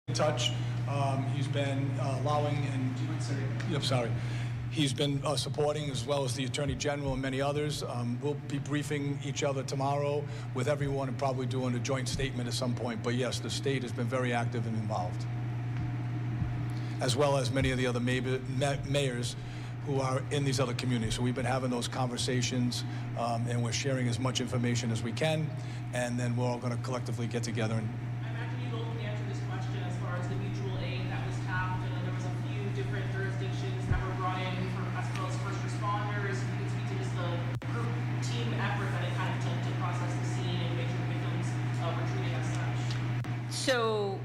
in touch. He's been allowing and he's been supporting, as well as the Attorney General and many others. We'll be briefing each other tomorrow with everyone and probably doing a joint statement at some point. But yes, the state has been very active and involved, as well as many of the other mayors who are in these other communities. So we've been having those conversations, and we're sharing as much information as we can, and then we're all going to collectively get together. And I imagine you both can answer this question as far as the mutual aid that was tapped. There was a few different jurisdictions that were brought in as well as first responders. You can speak to just the group team effort that it kind of took to process the scene and make sure the victims were treated as such. So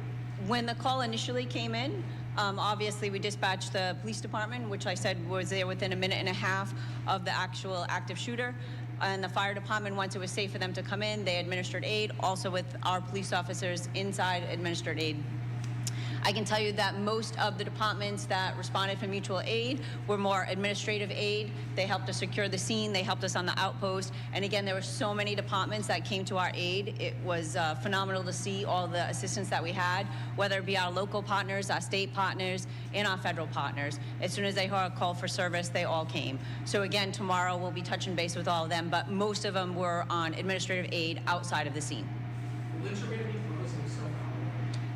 when the call initially came in, obviously we dispatched the police department, which I said was there within a minute and a half of the actual active shooter. And the fire department, once it was safe for them to come in, they administered aid, also with our police officers inside administered aid. I can tell you that most of the departments that responded for mutual aid were more administrative aid. They helped us secure the scene. They helped us on the outpost. And again, there were so many departments that came to our aid. It was phenomenal to see all the assistance that we had, whether it be our local partners, our state partners, and our federal partners. As soon as they heard a call for service, they all came. So again, tomorrow we'll be touching base with all of them, but most of them were on administrative aid outside of the scene.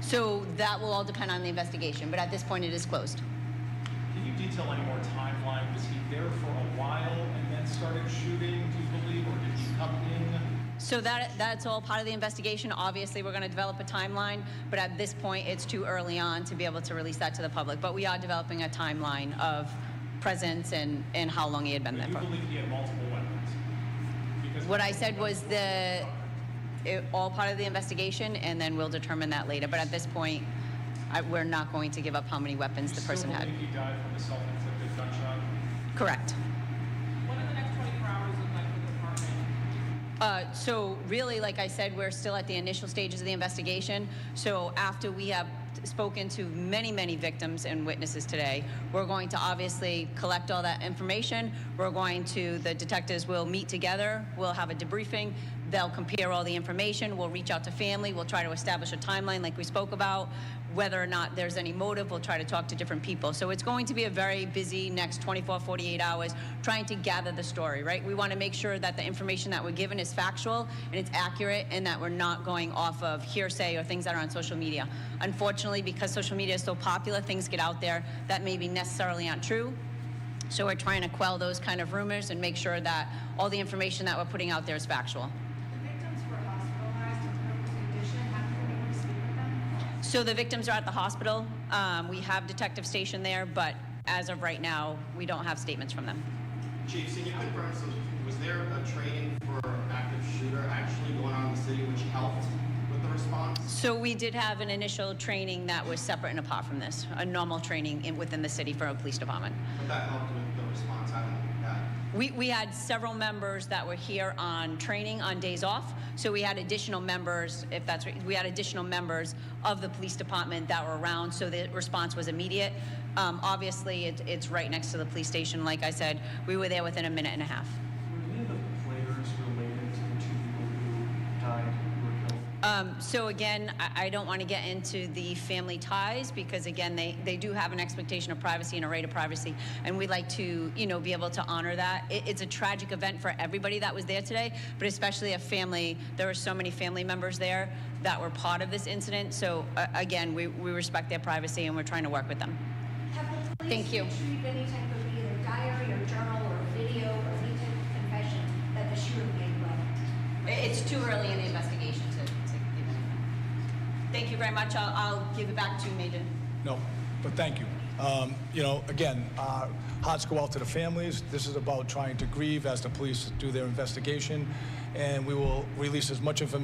So that will all depend on the investigation, but at this point it is closed. Can you detail any more timeline? Was he there for a while and then started shooting, do you believe, or did he come in? So that's all part of the investigation. Obviously, we're going to develop a timeline, but at this point it's too early on to be able to release that to the public. But we are developing a timeline of presence and how long he had been there for. Do you believe he had multiple weapons? Because what I said was all part of the investigation, and then we'll determine that later. But at this point, we're not going to give up how many weapons the person had. You still believe he died from a self-inflicted gunshot? Correct. What do the next 24 hours look like for the department? So really, like I said, we're still at the initial stages of the investigation. So after we have spoken to many, many victims and witnesses today, we're going to obviously collect all that information. The detectives will meet together. We'll have a debriefing. They'll compare all the information. We'll reach out to family. We'll try to establish a timeline like we spoke about. Whether or not there's any motive, we'll try to talk to different people. So it's going to be a very busy next 24, 48 hours trying to gather the story, right? We want to make sure that the information that we're given is factual and it's accurate, and that we're not going off of hearsay or things that are on social media. Unfortunately, because social media is so popular, things get out there that maybe necessarily aren't true. So we're trying to quell those kind of rumors and make sure that all the information that we're putting out there is factual. So the victims are at the hospital. We have detectives stationed there, but as of right now, we don't have statements from them. Chief, can you confirm, so was there a training for active shooter actually going on in the city which helped with the response? So we did have an initial training that was separate and apart from this, a normal training within the city for a police department. But that helped with the response, I don't know that. We had several members that were here on training on days off. So we had additional members, if that's right, we had additional members of the police department that were around, so the response was immediate. Obviously, it's right next to the police station. Like I said, we were there within a minute and a half. Were any of the players related to the two people who died, who were killed? So again, I don't want to get into the family ties, because again, they do have an expectation of privacy and a right of privacy, and we'd like to, be able to honor that. It's a tragic event for everybody that was there today, but especially a family. There were so many family members there that were part of this incident. So again, we respect their privacy, and we're trying to work with them. Have the police Thank you. retrieved any type of either diary or journal or video or any type of confession that the shooter made with? It's too early in the investigation to give anything. Thank you very much. I'll give it back to you, Major. no, but thank you. Again, our hearts go out to the families. This is about trying to grieve as the police do their investigation, and we will release as much information